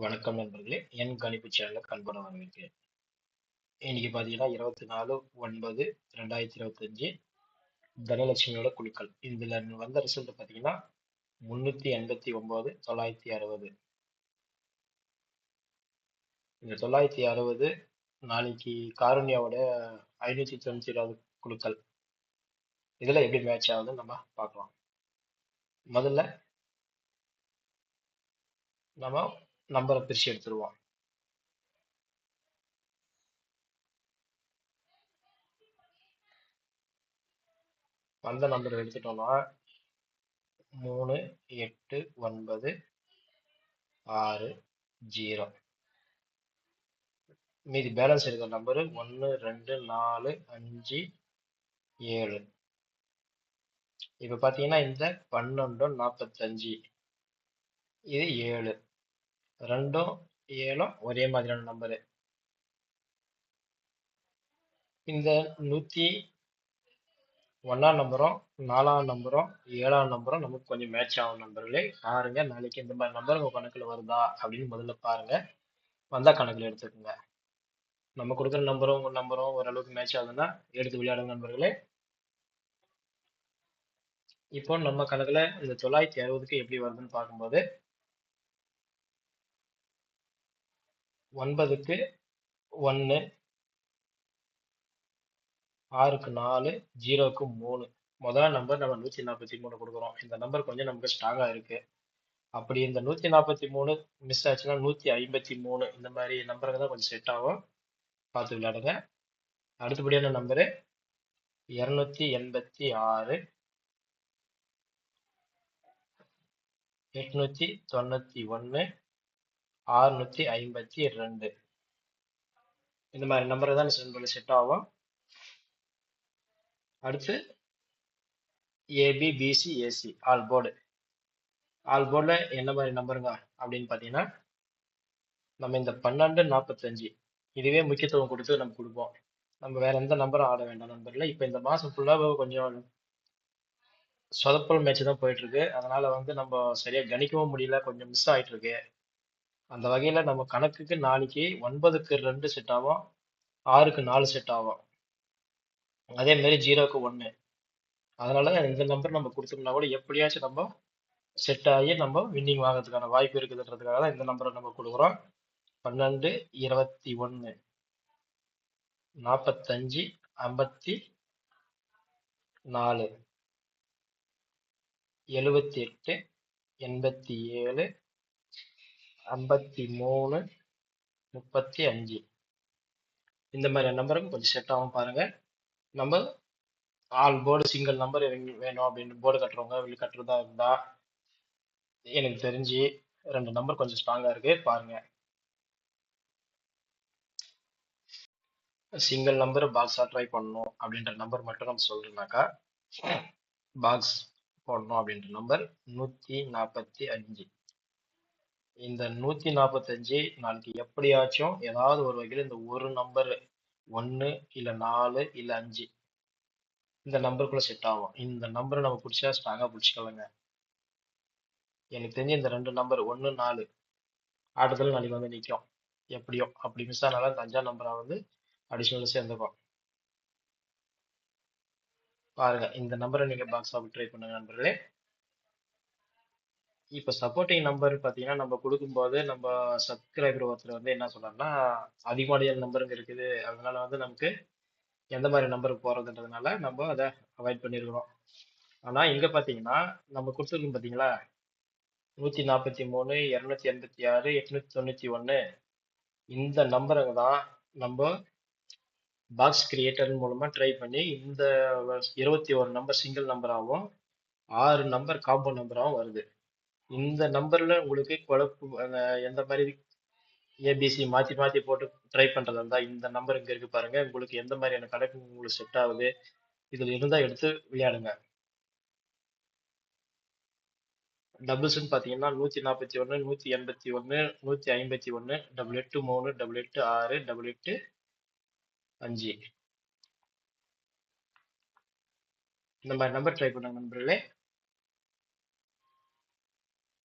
வணக்கம் நண்பர்களே, என் கணிப்பு சேனலுக்கு அன்பான வரவேற்கிறேன். இன்னைக்கு பார்த்தீங்கன்னா 24/9/2025 தனலட்சுமியோட குழுக்கள். இதுல வந்த ரிசல்ட் பார்த்தீங்கன்னா 389,960. இந்த 960 நாளைக்கு காருண்யாவோட 597 குழுக்கள். இதுல எப்படி மேட்ச் ஆகுதுன்னு நம்ம பார்க்கலாம். முதல்ல நம்ம நம்பரை பிரிச்சு எடுத்துருவோம். வந்த நம்பர் எடுத்துட்டோம்னா 3, 8, 9, 6, 0. மீதி பேலன்ஸ் இருக்கிற நம்பரு 1, 2, 4, 5, 7. இப்ப பாத்தீங்கன்னா இந்த 12, 45 இது 7. 2ம் 7ம் ஒரே மாதிரியான நம்பரு. இந்த 101ஆம் நம்பரும் 4ஆம் நம்பரும் 7ஆம் நம்பரும் நமக்கு கொஞ்சம் மேட்ச் ஆகும் நண்பர்களே. பாருங்க, நாளைக்கு இந்த மாதிரி நம்பர் உங்க கணக்குல வருதா அப்படின்னு முதல்ல பாருங்க. வந்தா கணக்குல எடுத்துக்கோங்க. நம்ம கொடுக்குற நம்பரும் உங்க நம்பரும் ஓரளவுக்கு மேட்ச் ஆகுதுன்னா எடுத்து விளையாடுங்க நண்பர்களே. இப்போ நம்ம கணக்குல இந்த 960க்கு எப்படி வருதுன்னு பார்க்கும்போது 9க்கு 1, 6க்கு 4, 0க்கு 3. முதல் நம்பர் நம்ம 143 கொடுக்குறோம். இந்த நம்பர் கொஞ்சம் நமக்கு ஸ்ட்ராங்கா இருக்கு. அப்படி இந்த 143 மிஸ் ஆச்சுன்னா 153 இந்த மாதிரி நம்பருக்கு தான் கொஞ்சம் செட் ஆகும். பார்த்து விளையாடுங்க. அடுத்தபடியான நம்பரு 286, 891, 652. இந்த மாதிரி நம்பர் தான் செட் ஆகும். அடுத்து ABBCAC ஆல் போர்டுல என்ன மாதிரி நம்பருங்க அப்படின்னு பார்த்தீங்கன்னா நம்ம இந்த 12, 45 இதுவே முக்கியத்துவம் கொடுத்து நம்ம கொடுப்போம். நம்ம வேற எந்த நம்பரும் ஆட வேண்டாம் நண்பர்களே. இப்போ இந்த மாசம் ஃபுல்லா கொஞ்சம் சொதப்பல் மேட்ச் தான் போயிட்டு இருக்கு. அதனால நம்ம சரியா கணிக்கவும் முடியல, கொஞ்சம் மிஸ் ஆயிட்டு இருக்கு. அந்த வகையில நம்ம கணக்குக்கு நாளைக்கு 9க்கு 2 செட் ஆகும், 6க்கு 4 செட் ஆகும், அதே மாதிரி 0க்கு 1. அதனால இந்த நம்பர் நம்ம கொடுத்தோம்னா கூட எப்படியாச்சும் நம்ம செட் ஆகி நம்ம வின்னிங் வாங்குறதுக்கான வாய்ப்பு இருக்குதுன்றதுக்காக தான் இந்த நம்பரை நம்ம கொடுக்குறோம். 12, 21, 45, 54, 78, 87, 53, 35 இந்த மாதிரி நம்பருக்கு கொஞ்சம் செட் ஆகும் பாருங்க. நம்ம ஆல் போர்டு சிங்கிள் நம்பர் வேணும் அப்படின்னு போர்டு கட்டுறவங்க கட்டுறதா இருந்தா எனக்கு தெரிஞ்சு 2 நம்பர் கொஞ்சம் ஸ்ட்ராங்கா இருக்கு பாருங்க. சிங்கிள் நம்பர் பாக்ஸா ட்ரை பண்ணணும் அப்படின்ற நம்பர் மட்டும் நம்ம சொல்றோம்னாக்கா பாக்ஸ் போடணும் அப்படின்ற நம்பர் 145. இந்த 145 நாளைக்கு எப்படியாச்சும் ஏதாவது ஒரு வகையில் இந்த ஒரு நம்பர் 1 இல்ல 4 இல்ல 5 இந்த நம்பருக்குள்ள செட் ஆகும். இந்த நம்பரை நம்ம பிடிச்சா ஸ்ட்ராங்கா பிடிச்சிக்கலாங்க. எனக்கு தெரிஞ்ச இந்த 2 நம்பர் 1, 4 ஆட்டத்தில் நாளைக்கு நிற்கும். எப்படியோ அப்படி மிஸ் ஆனாலும் இந்த 5ஆம் நம்பரை அடிஷனல் சேர்ந்துக்கும். பாருங்க, இந்த நம்பரை நீங்க பாக்ஸ் ஆஃப் ட்ரை பண்ணுங்க நண்பர்களே. இப்ப சப்போர்ட்டிங் நம்பர் பாத்தீங்கன்னா நம்ம கொடுக்கும்போது நம்ம சப்ஸ்கிரைபர் ஒருத்தர் என்ன சொல்றாருன்னா அதிகமான நம்பருங்க இருக்குது, அதனால நமக்கு எந்த மாதிரி நம்பருக்கு போறதுன்றதுனால நம்ம அதை அவாய்ட் பண்ணிருக்கிறோம். ஆனா இங்க பாத்தீங்கன்னா நம்ம கொடுத்துருக்கோம் பாத்தீங்களா 143, 286, 891 இந்த நம்பருங்க தான் நம்ம பாக்ஸ் கிரியேட்டர் மூலமா ட்ரை பண்ணி இந்த 21 நம்பர் சிங்கிள் நம்பராகவும் 6 நம்பர் காம்போ நம்பராகவும் வருது. இந்த நம்பர்ல உங்களுக்கு எந்த மாதிரி ஏபிசி மாத்தி மாத்தி போட்டு ட்ரை பண்றதா இருந்தா இந்த நம்பர் இங்க இருக்கு பாருங்க. உங்களுக்கு எந்த மாதிரியான கணக்கு உங்களுக்கு செட் ஆகுது இதுல இருந்தா எடுத்து விளையாடுங்க. டபுள்ஸ்ன்னு பாத்தீங்கன்னா 141, 181, 151, 883, 886, 885 இந்த மாதிரி நம்பர் ட்ரை பண்ணுங்க நண்பர்களே.